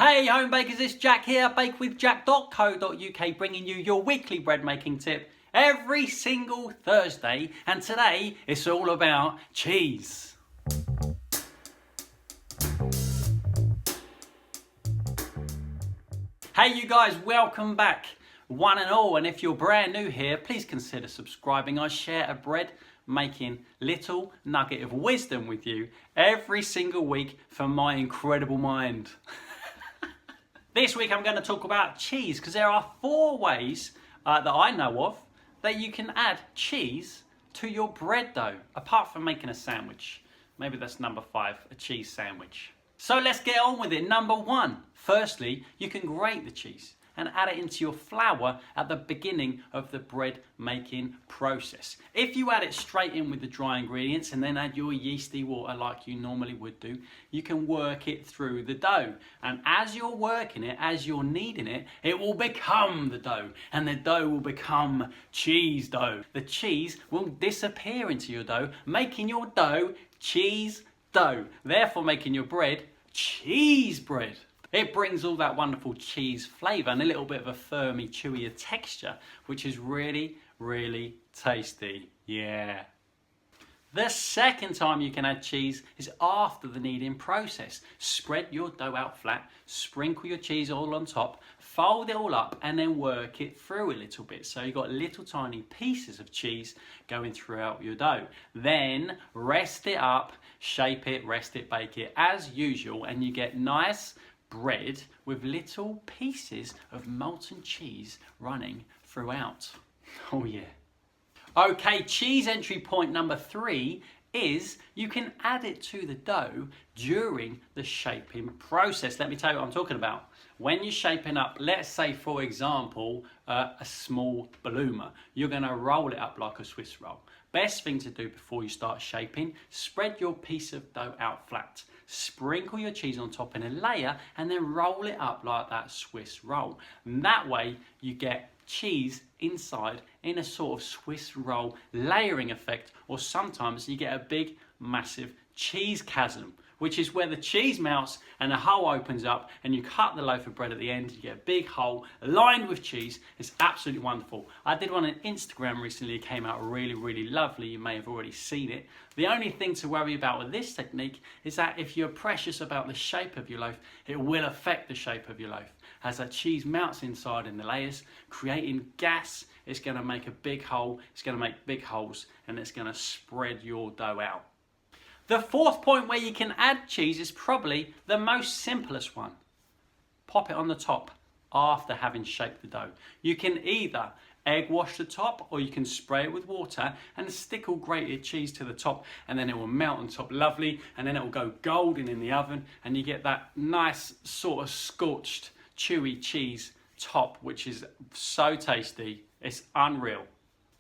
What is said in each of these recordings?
Hey home bakers, it's Jack here, bakewithjack.co.uk, bringing you your weekly bread making tip every single Thursday, and today it's all about cheese. Hey you guys, welcome back one and all, and if you're brand new here, please consider subscribing. I share a bread making little nugget of wisdom with you every single week from my incredible mind. This week I'm going to talk about cheese because there are 4 ways that I know of that you can add cheese to your bread dough, apart from making a sandwich. Maybe that's number 5, a cheese sandwich. So let's get on with it. Number 1, firstly, you can grate the cheese and add it into your flour at the beginning of the bread making process. If you add it straight in with the dry ingredients and then add your yeasty water like you normally would do, you can work it through the dough. And as you're working it, as you're kneading it, it will become the dough, and the dough will become cheese dough. The cheese will disappear into your dough, making your dough cheese dough, therefore making your bread cheese bread. It brings all that wonderful cheese flavour and a little bit of a firmy, chewier texture, which is really, really tasty. Yeah. The second time you can add cheese is after the kneading process. Spread your dough out flat, sprinkle your cheese all on top, fold it all up and then work it through a little bit. So you've got little tiny pieces of cheese going throughout your dough. Then rest it up, shape it, rest it, bake it as usual, and you get nice bread with little pieces of molten cheese running throughout. Oh yeah. Okay, cheese entry point number 3 is you can add it to the dough during the shaping process. Let me tell you what I'm talking about. When you're shaping up, let's say for example, a small bloomer, you're gonna roll it up like a Swiss roll. Best thing to do before you start shaping, spread your piece of dough out flat. Sprinkle your cheese on top in a layer and then roll it up like that Swiss roll. And that way you get cheese inside in a sort of Swiss roll layering effect, or sometimes you get a big massive cheese chasm, which is where the cheese melts and the hole opens up and you cut the loaf of bread at the end. You get a big hole lined with cheese. It's absolutely wonderful. I did one on Instagram recently. It came out really, really lovely. You may have already seen it. The only thing to worry about with this technique is that if you're precious about the shape of your loaf, it will affect the shape of your loaf. As that cheese melts inside in the layers, creating gas, it's going to make a big hole. It's going to make big holes and it's going to spread your dough out. The 4th point where you can add cheese is probably the most simplest one. Pop it on the top after having shaped the dough. You can either egg wash the top or you can spray it with water and stick all grated cheese to the top, and then it will melt on top lovely, and then it will go golden in the oven and you get that nice sort of scorched chewy cheese top, which is so tasty. It's unreal.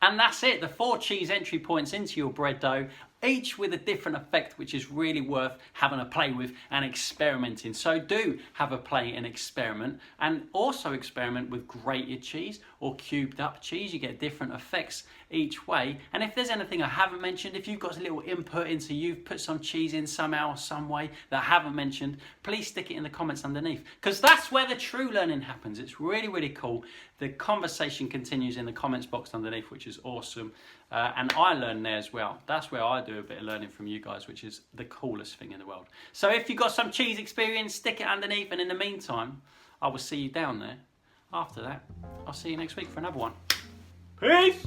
And that's it, the 4 cheese entry points into your bread dough, each with a different effect, which is really worth having a play with and experimenting. So do have a play and experiment, and also experiment with grated cheese or cubed up cheese. You get different effects each way. And if there's anything I haven't mentioned, if you've got a little input into you've put some cheese in somehow or some way that I haven't mentioned, please stick it in the comments underneath, because that's where the true learning happens. It's really, really cool. The conversation continues in the comments box underneath, which is awesome. And I learn there as well. That's where I do a bit of learning from you guys, which is the coolest thing in the world. So if you've got some cheese experience, stick it underneath. And in the meantime, I will see you down there. After that, I'll see you next week for another one. Peace!